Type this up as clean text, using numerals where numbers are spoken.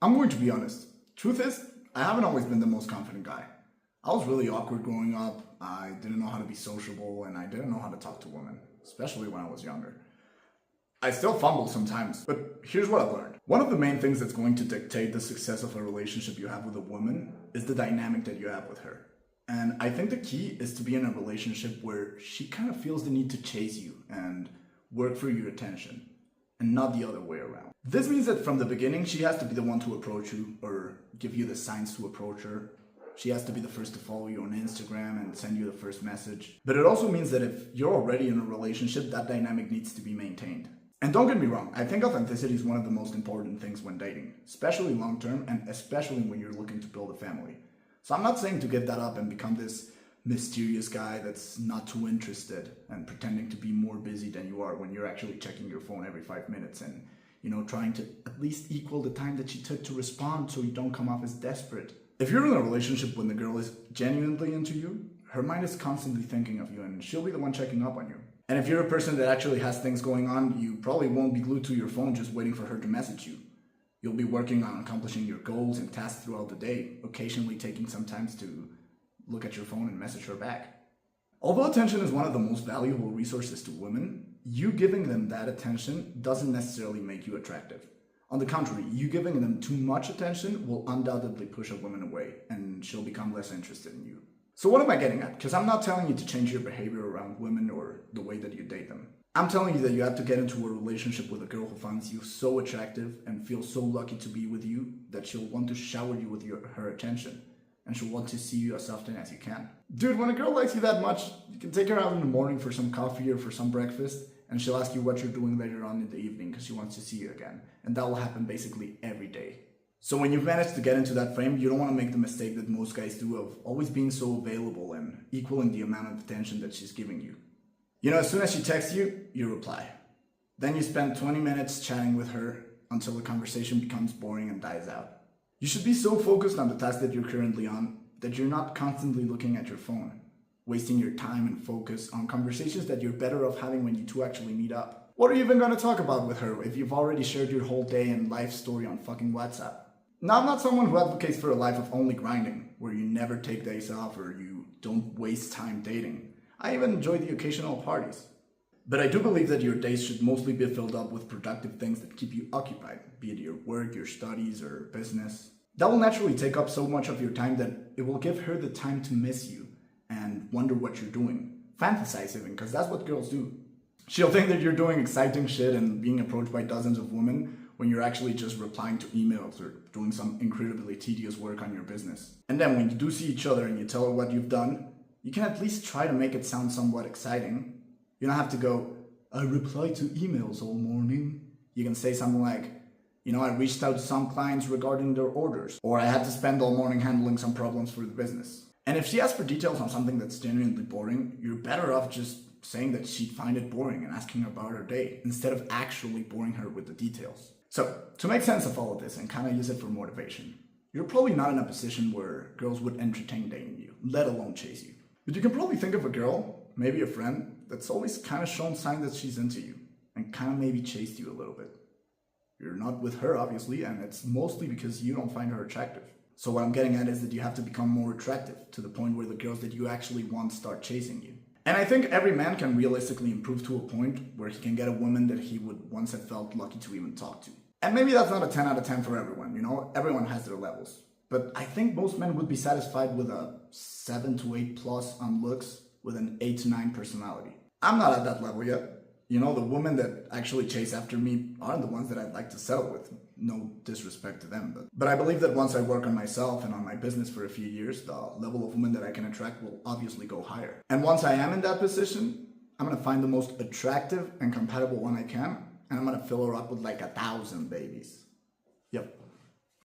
I'm going to be honest. Truth is, I haven't always been the most confident guy. I was really awkward growing up. I didn't know how to be sociable, and I didn't know how to talk to women, especially when I was younger. I still fumble sometimes, but here's what I've learned. One of the main things that's going to dictate the success of a relationship you have with a woman is the dynamic that you have with her. And I think the key is to be in a relationship where she kind of feels the need to chase you and work for your attention, and not the other way around. This means that from the beginning, she has to be the one to approach you or give you the signs to approach her. She has to be the first to follow you on Instagram and send you the first message. But it also means that if you're already in a relationship, that dynamic needs to be maintained. And don't get me wrong, I think authenticity is one of the most important things when dating, especially long term and especially when you're looking to build a family. So I'm not saying to give that up and become this mysterious guy that's not too interested and pretending to be more busy than you are when you're actually checking your phone every 5 minutes and, trying to at least equal the time that she took to respond so you don't come off as desperate. If you're in a relationship when the girl is genuinely into you, her mind is constantly thinking of you and she'll be the one checking up on you. And if you're a person that actually has things going on, you probably won't be glued to your phone just waiting for her to message you. You'll be working on accomplishing your goals and tasks throughout the day, occasionally taking some time to look at your phone and message her back. Although attention is one of the most valuable resources to women, you giving them that attention doesn't necessarily make you attractive. On the contrary, you giving them too much attention will undoubtedly push a woman away and she'll become less interested in you. So what am I getting at? Because I'm not telling you to change your behavior around women or the way that you date them. I'm telling you that you have to get into a relationship with a girl who finds you so attractive and feels so lucky to be with you that she'll want to shower you with her attention. And she'll want to see you as often as you can. Dude, when a girl likes you that much, you can take her out in the morning for some coffee or for some breakfast, and she'll ask you what you're doing later on in the evening because she wants to see you again. And that will happen basically every day. So when you've managed to get into that frame, you don't want to make the mistake that most guys do of always being so available and equaling the amount of attention that she's giving you. As soon as she texts you, you reply. Then you spend 20 minutes chatting with her until the conversation becomes boring and dies out. You should be so focused on the task that you're currently on that you're not constantly looking at your phone, wasting your time and focus on conversations that you're better off having when you two actually meet up. What are you even going to talk about with her if you've already shared your whole day and life story on fucking WhatsApp? Now, I'm not someone who advocates for a life of only grinding, where you never take days off or you don't waste time dating. I even enjoy the occasional parties. But I do believe that your days should mostly be filled up with productive things that keep you occupied, be it your work, your studies, or business. That will naturally take up so much of your time that it will give her the time to miss you and wonder what you're doing. Fantasize even, because that's what girls do. She'll think that you're doing exciting shit and being approached by dozens of women when you're actually just replying to emails or doing some incredibly tedious work on your business. And then when you do see each other and you tell her what you've done, you can at least try to make it sound somewhat exciting. You don't have to go, I replied to emails all morning. You can say something like, I reached out to some clients regarding their orders, or I had to spend all morning handling some problems for the business. And if she asks for details on something that's genuinely boring, you're better off just saying that she'd find it boring and asking her about her day, instead of actually boring her with the details. So, to make sense of all of this and kind of use it for motivation, you're probably not in a position where girls would entertain dating you, let alone chase you. But you can probably think of a girl, maybe a friend, that's always kind of shown signs that she's into you and kind of maybe chased you a little bit. You're not with her, obviously, and it's mostly because you don't find her attractive. So what I'm getting at is that you have to become more attractive to the point where the girls that you actually want start chasing you. And I think every man can realistically improve to a point where he can get a woman that he would once have felt lucky to even talk to. And maybe that's not a 10 out of 10 for everyone, everyone has their levels. But I think most men would be satisfied with a 7 to 8 plus on looks with an 8 to 9 personality. I'm not at that level yet. The women that actually chase after me aren't the ones that I'd like to settle with. No disrespect to them. But I believe that once I work on myself and on my business for a few years, the level of women that I can attract will obviously go higher. And once I am in that position, I'm going to find the most attractive and compatible one I can, and I'm going to fill her up with like 1,000 babies. Yep.